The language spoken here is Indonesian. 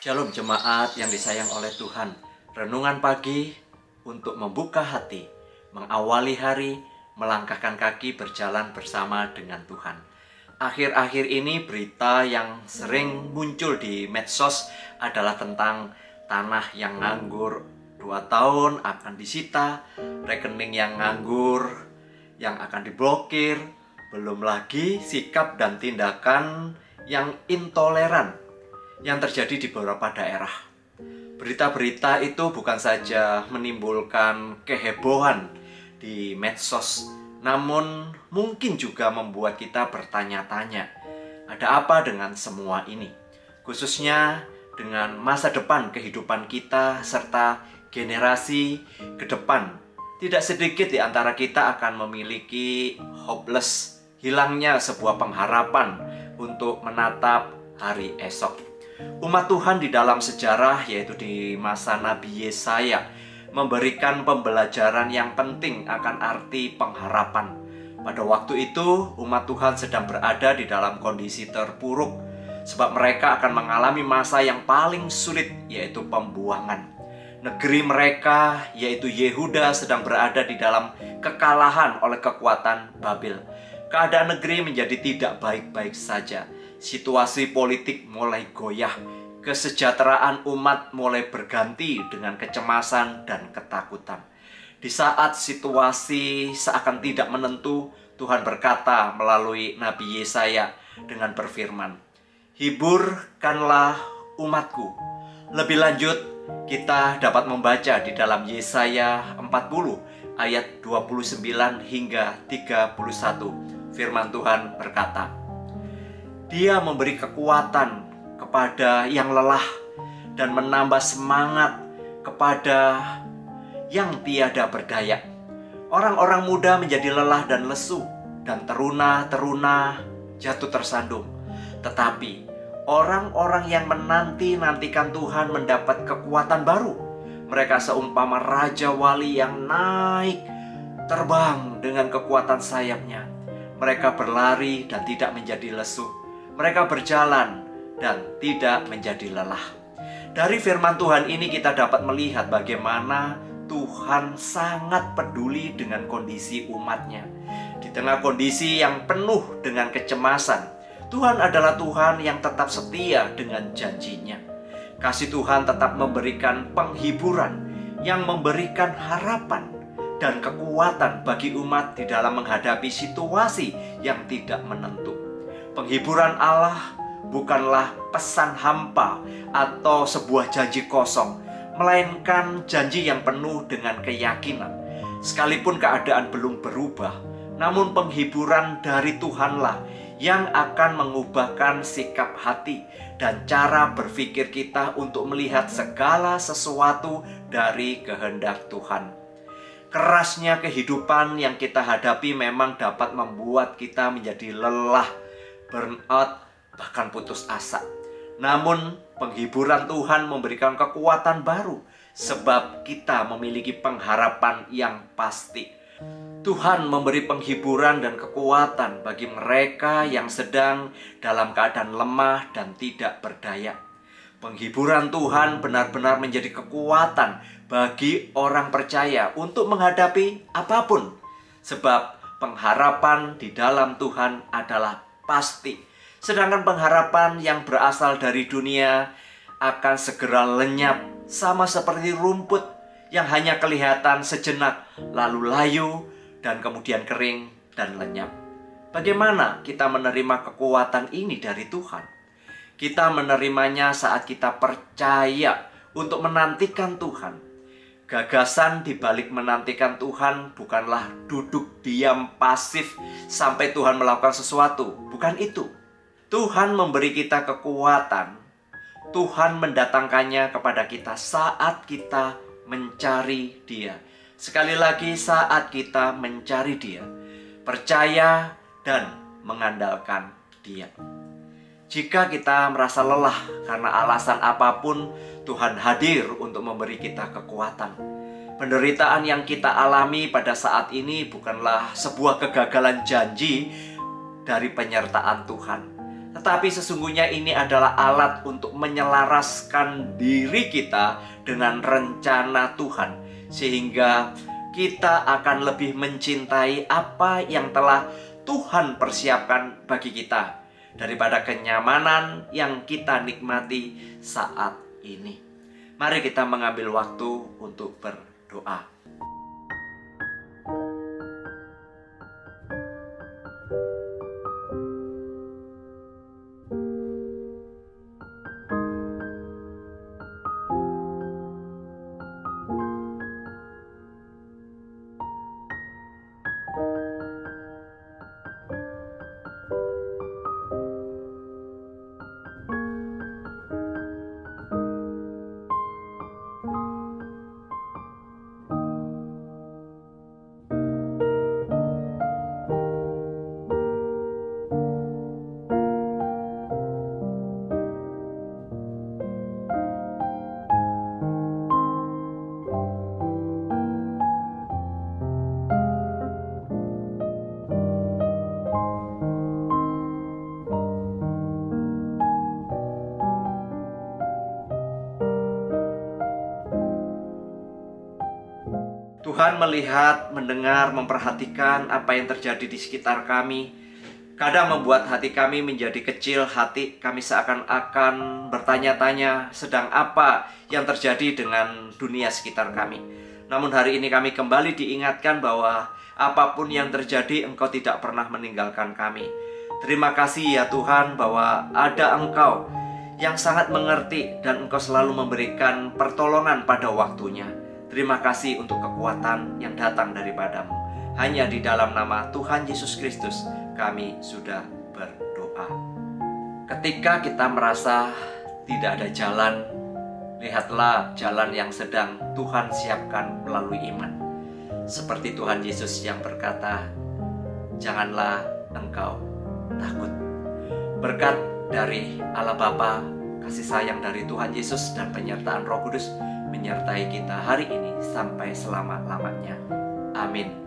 Shalom jemaat yang disayang oleh Tuhan. Renungan pagi untuk membuka hati, mengawali hari, melangkahkan kaki berjalan bersama dengan Tuhan. Akhir-akhir ini berita yang sering muncul di medsos adalah tentang tanah yang nganggur 2 tahun akan disita, rekening yang nganggur yang akan diblokir, belum lagi sikap dan tindakan yang intoleran yang terjadi di beberapa daerah. Berita-berita itu bukan saja menimbulkan kehebohan di medsos, namun mungkin juga membuat kita bertanya-tanya, ada apa dengan semua ini? Khususnya dengan masa depan kehidupan kita serta generasi ke depan. Tidak sedikit di antara kita akan memiliki hopeless, hilangnya sebuah pengharapan untuk menatap hari esok. Umat Tuhan di dalam sejarah, yaitu di masa Nabi Yesaya, memberikan pembelajaran yang penting akan arti pengharapan. Pada waktu itu, umat Tuhan sedang berada di dalam kondisi terpuruk, sebab mereka akan mengalami masa yang paling sulit, yaitu pembuangan. Negeri mereka, yaitu Yehuda, sedang berada di dalam kekalahan oleh kekuatan Babel. Keadaan negeri menjadi tidak baik-baik saja. Situasi politik mulai goyah, kesejahteraan umat mulai berganti dengan kecemasan dan ketakutan. Di saat situasi seakan tidak menentu, Tuhan berkata melalui Nabi Yesaya dengan berfirman, "Hiburkanlah umatku." Lebih lanjut, kita dapat membaca di dalam Yesaya 40 ayat 29 hingga 31. Firman Tuhan berkata, "Dia memberi kekuatan kepada yang lelah dan menambah semangat kepada yang tiada berdaya. Orang-orang muda menjadi lelah dan lesu, dan teruna-teruna jatuh tersandung. Tetapi orang-orang yang menanti-nantikan Tuhan mendapat kekuatan baru. Mereka seumpama raja wali yang naik terbang dengan kekuatan sayapnya. Mereka berlari dan tidak menjadi lesu. Mereka berjalan dan tidak menjadi lelah." Dari firman Tuhan ini kita dapat melihat bagaimana Tuhan sangat peduli dengan kondisi umatnya. Di tengah kondisi yang penuh dengan kecemasan, Tuhan adalah Tuhan yang tetap setia dengan janjinya. Kasih Tuhan tetap memberikan penghiburan yang memberikan harapan dan kekuatan bagi umat di dalam menghadapi situasi yang tidak menentu. Penghiburan Allah bukanlah pesan hampa atau sebuah janji kosong, melainkan janji yang penuh dengan keyakinan. Sekalipun keadaan belum berubah, namun penghiburan dari Tuhanlah yang akan mengubahkan sikap hati dan cara berpikir kita untuk melihat segala sesuatu dari kehendak Tuhan. Kerasnya kehidupan yang kita hadapi memang dapat membuat kita menjadi lelah, burnout, bahkan putus asa. Namun penghiburan Tuhan memberikan kekuatan baru, sebab kita memiliki pengharapan yang pasti. Tuhan memberi penghiburan dan kekuatan bagi mereka yang sedang dalam keadaan lemah dan tidak berdaya. Penghiburan Tuhan benar-benar menjadi kekuatan bagi orang percaya untuk menghadapi apapun, sebab pengharapan di dalam Tuhan adalah pasti. Sedangkan pengharapan yang berasal dari dunia akan segera lenyap, sama seperti rumput yang hanya kelihatan sejenak lalu layu dan kemudian kering dan lenyap. Bagaimana kita menerima kekuatan ini dari Tuhan? Kita menerimanya saat kita percaya untuk menantikan Tuhan. Gagasan di balik menantikan Tuhan bukanlah duduk diam pasif sampai Tuhan melakukan sesuatu. Bukan itu. Tuhan memberi kita kekuatan. Tuhan mendatangkannya kepada kita saat kita mencari Dia. Sekali lagi, saat kita mencari Dia, percaya dan mengandalkan Dia. Jika kita merasa lelah karena alasan apapun, Tuhan hadir untuk memberi kita kekuatan. Penderitaan yang kita alami pada saat ini bukanlah sebuah kegagalan janji dari penyertaan Tuhan. Tetapi sesungguhnya ini adalah alat untuk menyelaraskan diri kita dengan rencana Tuhan, sehingga kita akan lebih mencintai apa yang telah Tuhan persiapkan bagi kita daripada kenyamanan yang kita nikmati saat ini. Mari kita mengambil waktu untuk berdoa. Tuhan melihat, mendengar, memperhatikan apa yang terjadi di sekitar kami. Kadang membuat hati kami menjadi kecil, hati kami seakan-akan bertanya-tanya sedang apa yang terjadi dengan dunia sekitar kami. Namun hari ini kami kembali diingatkan bahwa apapun yang terjadi, Engkau tidak pernah meninggalkan kami. Terima kasih ya Tuhan bahwa ada Engkau yang sangat mengerti dan Engkau selalu memberikan pertolongan pada waktunya. Terima kasih untuk kekuatan yang datang daripadamu. Hanya di dalam nama Tuhan Yesus Kristus kami sudah berdoa. Ketika kita merasa tidak ada jalan, lihatlah jalan yang sedang Tuhan siapkan melalui iman. Seperti Tuhan Yesus yang berkata, janganlah engkau takut. Berkat dari Allah Bapa, kasih sayang dari Tuhan Yesus dan penyertaan Roh Kudus menyertai kita hari ini sampai selama-lamanya. Amin.